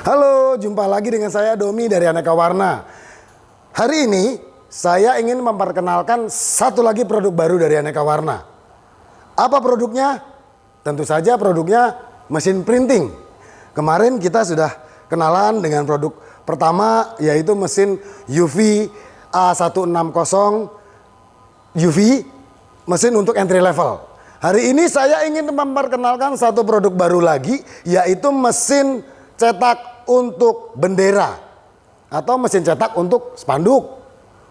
Halo, jumpa lagi dengan saya Domi dari Aneka Warna. Hari ini saya ingin memperkenalkan satu lagi produk baru dari Aneka Warna. Apa produknya? Tentu saja produknya mesin printing. Kemarin kita sudah kenalan dengan produk pertama, yaitu mesin UV A160 UV, mesin untuk entry level. Hari ini saya ingin memperkenalkan satu produk baru lagi, yaitu mesin cetak untuk bendera atau mesin cetak untuk spanduk,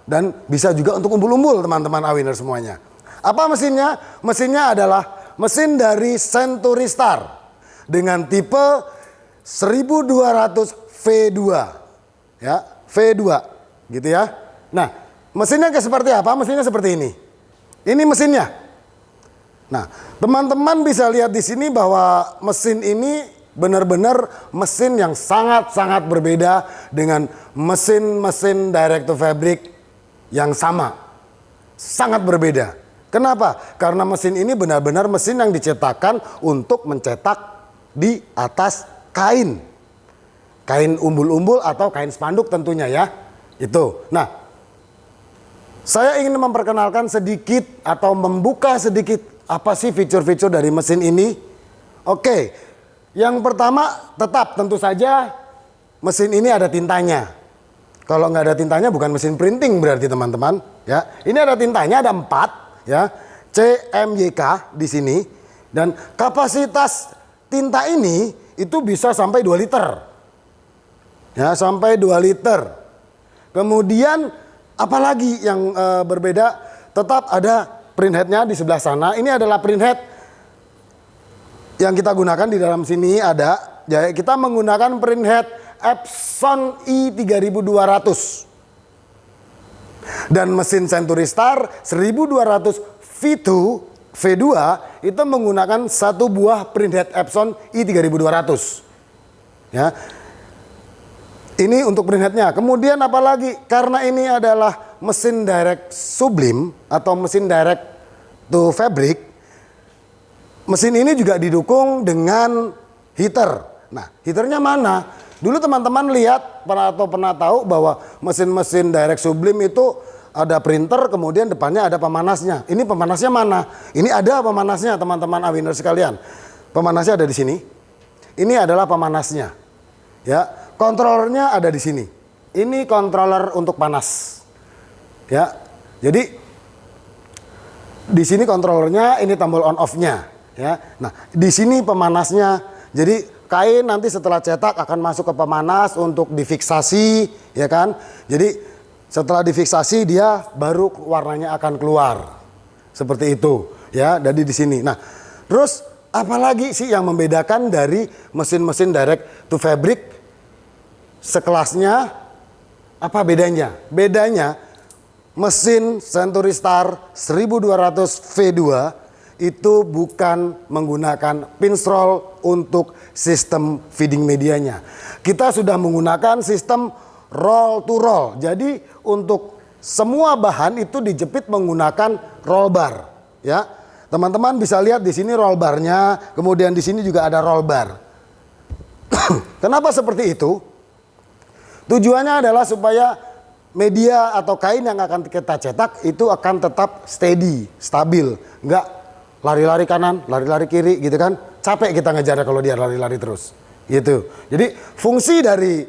dan bisa juga untuk umbul-umbul teman-teman Awiner semuanya. Apa mesinnya? Mesinnya adalah mesin dari Century Star dengan tipe 1200 V2 ya, V2 gitu ya. Nah, mesinnya seperti apa? Mesinnya seperti ini. Ini mesinnya. Nah, teman-teman bisa lihat di sini bahwa mesin ini benar-benar mesin yang sangat-sangat berbeda dengan mesin-mesin direct to fabric yang sama. Sangat berbeda. Kenapa? Karena mesin ini benar-benar mesin yang dicetakkan untuk mencetak di atas kain. Kain umbul-umbul atau kain spanduk tentunya ya. Itu. Nah, saya ingin memperkenalkan sedikit atau membuka sedikit apa sih fitur-fitur dari mesin ini. Oke. Yang pertama, tetap tentu saja mesin ini ada tintanya. Kalau nggak ada tintanya bukan mesin printing berarti teman-teman. Ya, ini ada tintanya, ada 4 ya, CMYK di sini, dan kapasitas tinta ini itu bisa sampai 2 liter. Ya, sampai 2 liter. Kemudian apalagi yang berbeda? Tetap ada printheadnya di sebelah sana. Ini adalah printhead yang kita gunakan di dalam sini ada. Ya, kita menggunakan printhead Epson i3200 dan mesin Century Star 1200 V2 itu menggunakan satu buah printhead Epson i3200 ya. Ini untuk printheadnya. Kemudian apalagi, karena ini adalah mesin direct sublim atau mesin direct to fabric, mesin ini juga didukung dengan heater. Nah, heaternya mana? Dulu teman-teman lihat pernah tahu bahwa mesin-mesin direct sublim itu ada printer, kemudian depannya ada pemanasnya. Ini pemanasnya mana? Ini ada pemanasnya teman-teman Awiner sekalian. Pemanasnya ada di sini. Ini adalah pemanasnya. Ya, kontrolernya ada di sini. Ini controller untuk panas. Ya. Jadi di sini kontrolernya, ini tombol on off-nya. Ya, nah di sini pemanasnya. Jadi kain nanti setelah cetak akan masuk ke pemanas untuk difiksasi, ya kan? Jadi setelah difiksasi dia baru warnanya akan keluar seperti itu, ya. Dari di sini. Nah, terus apalagi sih yang membedakan dari mesin-mesin direct to fabric sekelasnya? Apa bedanya? Bedanya mesin Century Star 1200 V2 itu bukan menggunakan pinch roll untuk sistem feeding medianya. Kita sudah menggunakan sistem roll to roll. Jadi untuk semua bahan itu dijepit menggunakan roll bar, ya. Teman-teman bisa lihat di sini roll barnya, kemudian di sini juga ada roll bar. Kenapa seperti itu? Tujuannya adalah supaya media atau kain yang akan kita cetak itu akan tetap steady, stabil, enggak lari-lari kanan, lari-lari kiri gitu kan. Capek kita ngejarnya kalau dia lari-lari terus. Gitu. Jadi fungsi dari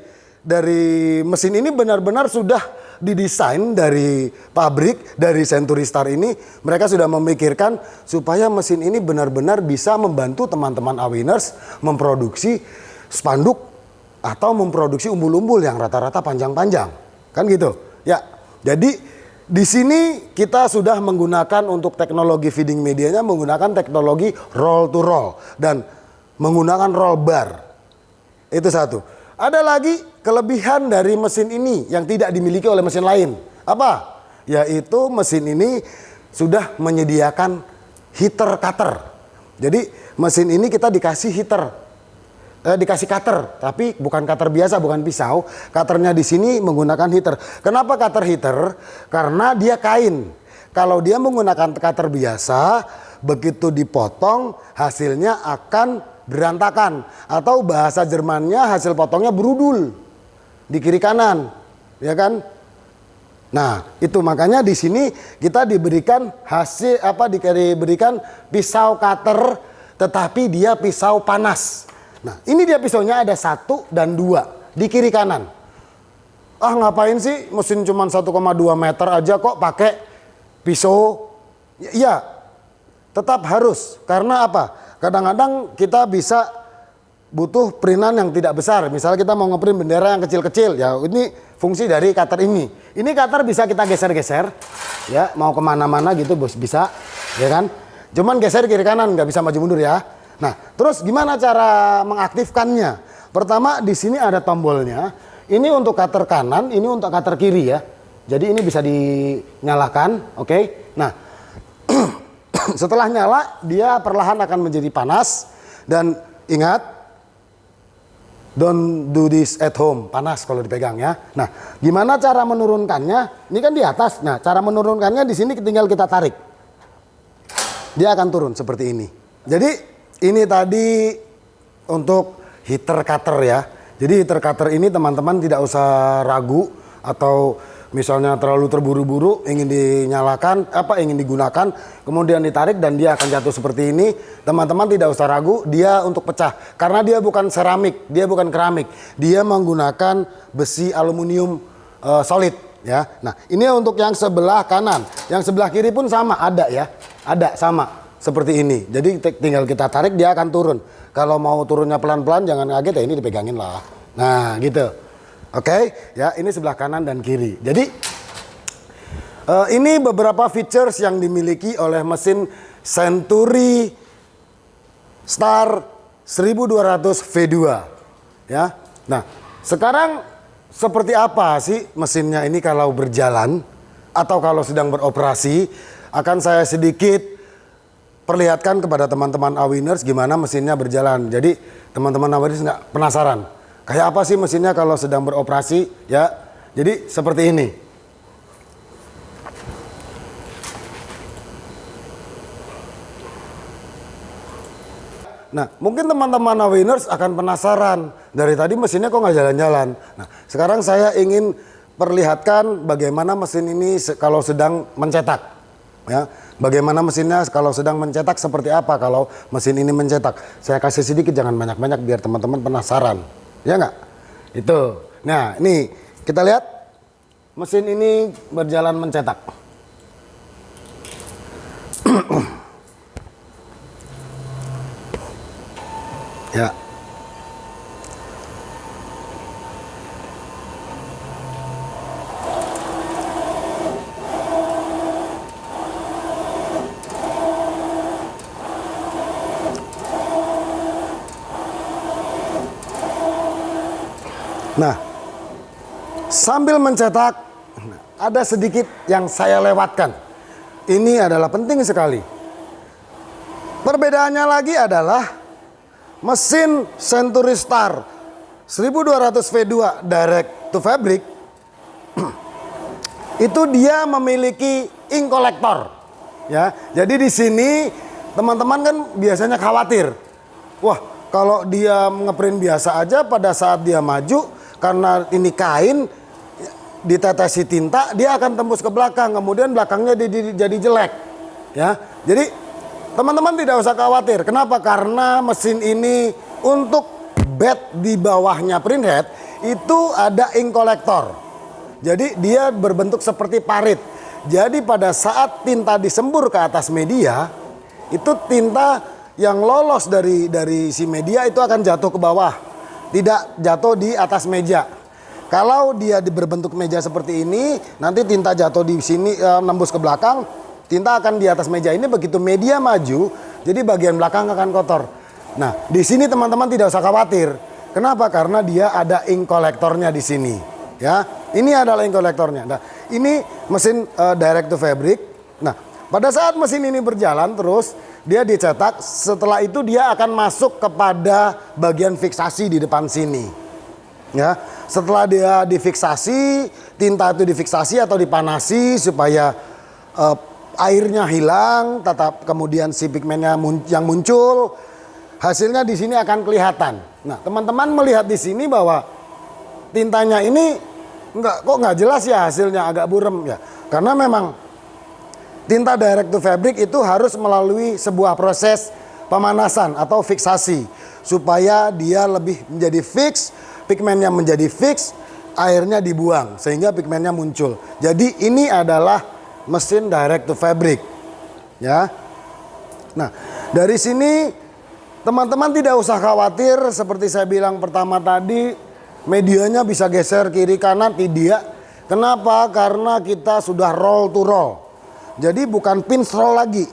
mesin ini benar-benar sudah didesain dari pabrik, dari Century Star ini. Mereka sudah memikirkan supaya mesin ini benar-benar bisa membantu teman-teman Awiners memproduksi spanduk atau memproduksi umbul-umbul yang rata-rata panjang-panjang. Kan gitu. Ya. Jadi di sini kita sudah menggunakan untuk teknologi feeding medianya menggunakan teknologi roll to roll dan menggunakan roll bar. Itu satu. Ada lagi kelebihan dari mesin ini yang tidak dimiliki oleh mesin lain. Apa? Yaitu mesin ini sudah menyediakan heater cutter. Jadi mesin ini kita dikasih heater. Dikasih cutter, tapi bukan cutter biasa, bukan pisau. Cutternya di sini menggunakan heater. Kenapa cutter heater? Karena dia kain. Kalau dia menggunakan cutter biasa, begitu dipotong hasilnya akan berantakan, atau bahasa Jermannya hasil potongnya berudul di kiri kanan, ya kan? Nah, itu makanya di sini kita diberikan diberikan pisau cutter, tetapi dia pisau panas. Nah, ini dia pisaunya ada 1 dan 2 di kiri kanan. Ah, ngapain sih mesin cuma 1,2 meter aja kok pakai pisau? Ya, tetap harus. Karena apa? Kadang-kadang kita bisa butuh printan yang tidak besar. Misalnya kita mau ngeprint bendera yang kecil-kecil, ya ini fungsi dari cutter ini. Ini cutter bisa kita geser-geser, ya mau kemana-mana gitu bos, bisa, ya kan? Cuman geser kiri kanan, nggak bisa maju mundur ya. Nah, terus gimana cara mengaktifkannya? Pertama di sini ada tombolnya. Ini untuk cutter kanan, ini untuk cutter kiri ya. Jadi ini bisa dinyalakan, oke? Nah, setelah nyala dia perlahan akan menjadi panas dan ingat, don't do this at home, panas kalau dipegang ya. Nah, gimana cara menurunkannya? Ini kan di atas. Nah, cara menurunkannya di sini tinggal kita tarik. Dia akan turun seperti ini. Jadi ini tadi untuk heater cutter ya. Jadi heater cutter ini teman-teman tidak usah ragu atau misalnya terlalu terburu-buru ingin dinyalakan, ingin digunakan, kemudian ditarik dan dia akan jatuh seperti ini. Teman-teman tidak usah ragu, dia untuk pecah. Karena dia bukan seramik, dia bukan keramik. Dia menggunakan besi aluminium solid ya. Nah, ini untuk yang sebelah kanan. Yang sebelah kiri pun sama, ada ya. Ada sama seperti ini. Jadi tinggal kita tarik dia akan turun. Kalau mau turunnya pelan-pelan jangan kaget ya, ini dipegangin lah. Nah, gitu. Oke, ya ini sebelah kanan dan kiri. Jadi ini beberapa features yang dimiliki oleh mesin Century Star 1200 V2 ya. Nah, sekarang seperti apa sih mesinnya ini kalau berjalan atau kalau sedang beroperasi? Akan saya sedikit perlihatkan kepada teman-teman Awiners gimana mesinnya berjalan. Jadi teman-teman Awiners nggak penasaran kayak apa sih mesinnya kalau sedang beroperasi ya. Jadi seperti ini. Nah, mungkin teman-teman Awiners akan penasaran, dari tadi mesinnya kok nggak jalan-jalan. Nah, sekarang saya ingin perlihatkan bagaimana mesin ini kalau sedang mencetak ya. Bagaimana mesinnya kalau sedang mencetak, seperti apa kalau mesin ini mencetak. Saya kasih sedikit, jangan banyak-banyak biar teman-teman penasaran. Ya nggak? Itu. Nah, ini kita lihat mesin ini berjalan mencetak. Ya. Nah, sambil mencetak, ada sedikit yang saya lewatkan. Ini adalah penting sekali. Perbedaannya lagi adalah mesin Century Star 1200 V2 Direct to Fabric itu dia memiliki ink collector. Ya, jadi di sini teman-teman kan biasanya khawatir. Wah, kalau dia ngeprint biasa aja pada saat dia maju, karena ini kain ditetesi tinta, dia akan tembus ke belakang, kemudian belakangnya jadi jelek ya. Jadi teman-teman tidak usah khawatir. Kenapa? Karena mesin ini untuk bed di bawahnya printhead itu ada ink collector. Jadi dia berbentuk seperti parit. Jadi pada saat tinta disembur ke atas media, itu tinta yang lolos dari si media itu akan jatuh ke bawah, tidak jatuh di atas meja. Kalau dia berbentuk meja seperti ini, nanti tinta jatuh di sini nembus ke belakang, tinta akan di atas meja ini. Begitu media maju, jadi bagian belakang akan kotor. Nah, di sini teman-teman tidak usah khawatir. Kenapa? Karena dia ada ink collectornya di sini. Ya, ini adalah ink collectornya. Nah, ini mesin direct to fabric. Nah, pada saat mesin ini berjalan terus, dia dicetak. Setelah itu dia akan masuk kepada bagian fiksasi di depan sini. Ya, setelah dia difiksasi, tinta itu difiksasi atau dipanasi supaya airnya hilang, tetap kemudian si pigmennya yang muncul. hasilnya di sini akan kelihatan. Nah, teman-teman melihat di sini bahwa tintanya ini nggak jelas ya, hasilnya agak burem ya. Karena memang tinta direct to fabric itu harus melalui sebuah proses pemanasan atau fiksasi supaya dia lebih menjadi fix, pigmennya menjadi fix, airnya dibuang sehingga pigmennya muncul. Jadi ini adalah mesin direct to fabric ya. Nah, dari sini teman-teman tidak usah khawatir seperti saya bilang pertama tadi, medianya bisa geser kiri kanan, tidak. Kenapa? Karena kita sudah roll to roll. Jadi bukan pinch roll lagi.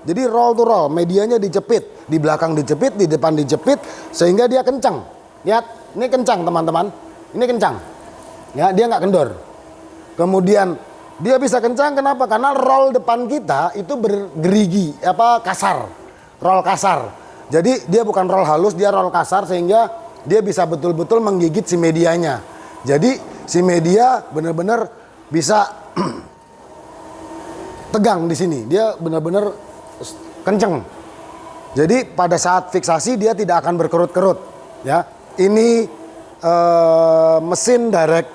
Jadi roll to roll, medianya dijepit, di belakang dijepit, di depan dijepit sehingga dia kencang. Lihat, ini kencang teman-teman. Ini kencang. Ya, dia nggak kendor. Kemudian dia bisa kencang kenapa? Karena roll depan kita itu bergerigi, kasar. Roll kasar. Jadi dia bukan roll halus, dia roll kasar sehingga dia bisa betul-betul menggigit si medianya. Jadi si media benar-benar bisa tegang di sini. Dia benar-benar kenceng. Jadi pada saat fiksasi dia tidak akan berkerut-kerut. Ya, ini mesin direct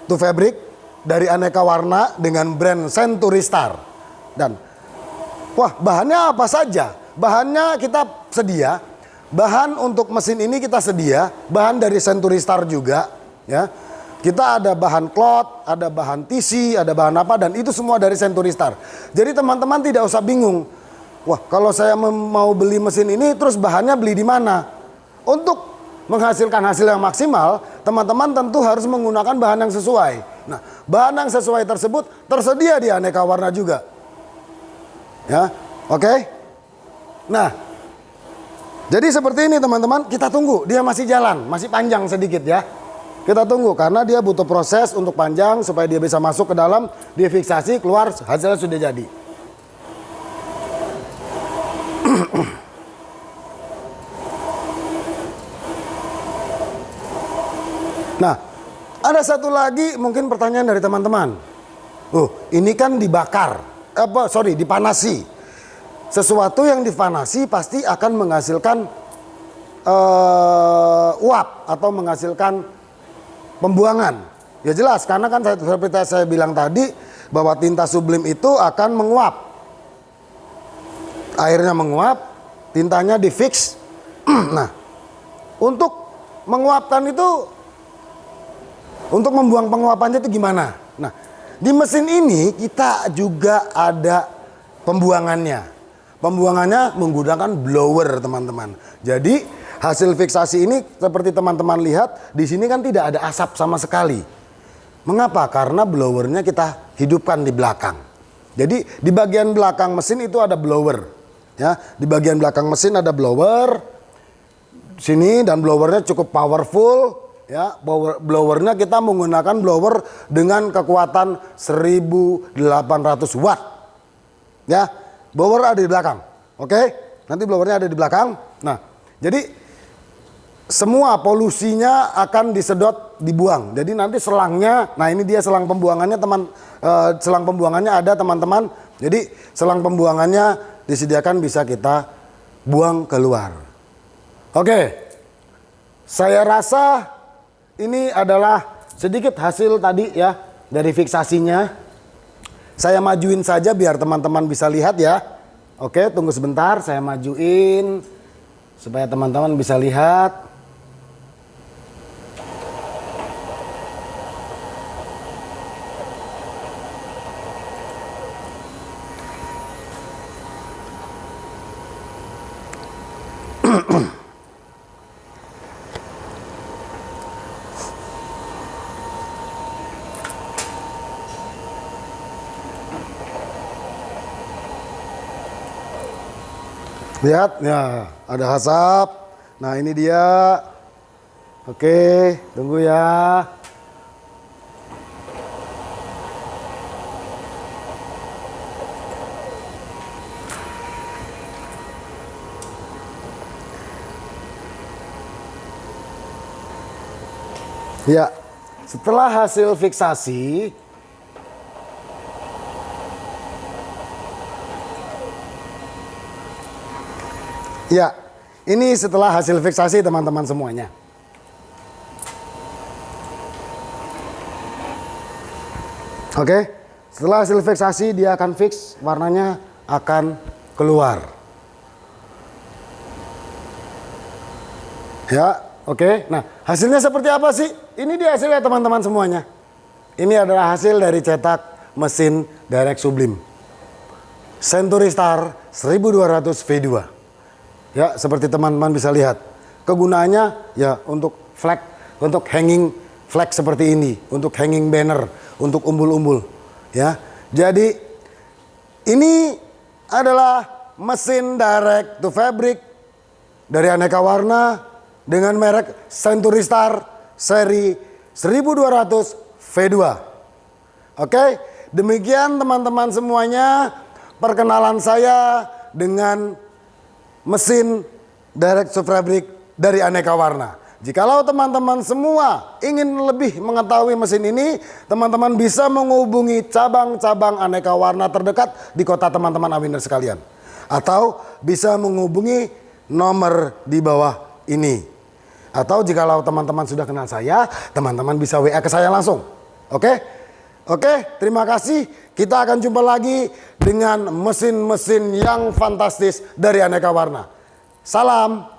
to fabric dari aneka warna dengan brand Century Star. Dan wah, bahannya apa saja? Bahannya kita sedia. Bahan untuk mesin ini kita sedia. Bahan dari Century Star juga, ya. Kita ada bahan cloth, ada bahan TC, ada bahan apa, dan itu semua dari Century Star. Jadi teman-teman tidak usah bingung. Wah, kalau saya mau beli mesin ini, terus bahannya beli di mana? Untuk menghasilkan hasil yang maksimal, teman-teman tentu harus menggunakan bahan yang sesuai. Nah, bahan yang sesuai tersebut tersedia di aneka warna juga. Ya, oke? Nah, jadi seperti ini teman-teman, kita tunggu. Dia masih jalan, masih panjang sedikit ya. Kita tunggu karena dia butuh proses untuk panjang supaya dia bisa masuk ke dalam, dia fiksasi, keluar, hasilnya sudah jadi. Nah, ada satu lagi mungkin pertanyaan dari teman-teman. Ini kan dibakar, dipanasi. Sesuatu yang dipanasi pasti akan menghasilkan uap atau menghasilkan pembuangan. Ya jelas, karena kan seperti saya bilang tadi bahwa tinta sublim itu akan menguap. Airnya menguap, tintanya difix. Nah, untuk menguapkan itu, untuk membuang penguapannya itu gimana? Nah, di mesin ini kita juga ada pembuangannya. Pembuangannya menggunakan blower, teman-teman. Jadi hasil fiksasi ini seperti teman-teman lihat di sini kan tidak ada asap sama sekali. Mengapa? Karena blowernya kita hidupkan di belakang. Jadi di bagian belakang mesin itu ada blower. Ya, di bagian belakang mesin ada blower. Sini, dan blowernya cukup powerful. Ya, blowernya kita menggunakan blower dengan kekuatan 1800 watt. Ya, blower ada di belakang. Oke? Nanti blowernya ada di belakang. Nah, jadi semua polusinya akan disedot, dibuang. Jadi nanti selangnya, nah ini dia selang pembuangannya selang pembuangannya ada teman-teman. Jadi selang pembuangannya disediakan, bisa kita buang keluar. Oke, saya rasa ini adalah sedikit hasil tadi ya dari fiksasinya. Saya majuin saja biar teman-teman bisa lihat ya. Oke, tunggu sebentar, saya majuin supaya teman-teman bisa lihat. Lihat, ya ada asap. Nah ini dia. Oke, tunggu ya. Ya, setelah hasil fiksasi, ya, Ini setelah hasil fiksasi teman-teman semuanya. Oke, setelah hasil fiksasi dia akan fix, warnanya akan keluar. Ya, oke. Nah, hasilnya seperti apa sih? Ini dia hasilnya teman-teman semuanya. Ini adalah hasil dari cetak mesin Direct Sublime Century Star 1200 V2. Ya, seperti teman-teman bisa lihat. Kegunaannya ya untuk flag, untuk hanging flag seperti ini, untuk hanging banner, untuk umbul-umbul. Ya. Jadi ini adalah mesin direct to fabric dari aneka warna dengan merek Century Star seri 1200 V2. Oke, demikian teman-teman semuanya perkenalan saya dengan mesin direct to fabric dari aneka warna. Jikalau teman-teman semua ingin lebih mengetahui mesin ini, teman-teman bisa menghubungi cabang-cabang aneka warna terdekat di kota teman-teman Awiner sekalian. Atau bisa menghubungi nomor di bawah ini. Atau jikalau teman-teman sudah kenal saya, teman-teman bisa WA ke saya langsung. Oke? Oke, terima kasih. Kita akan jumpa lagi dengan mesin-mesin yang fantastis dari aneka warna. Salam.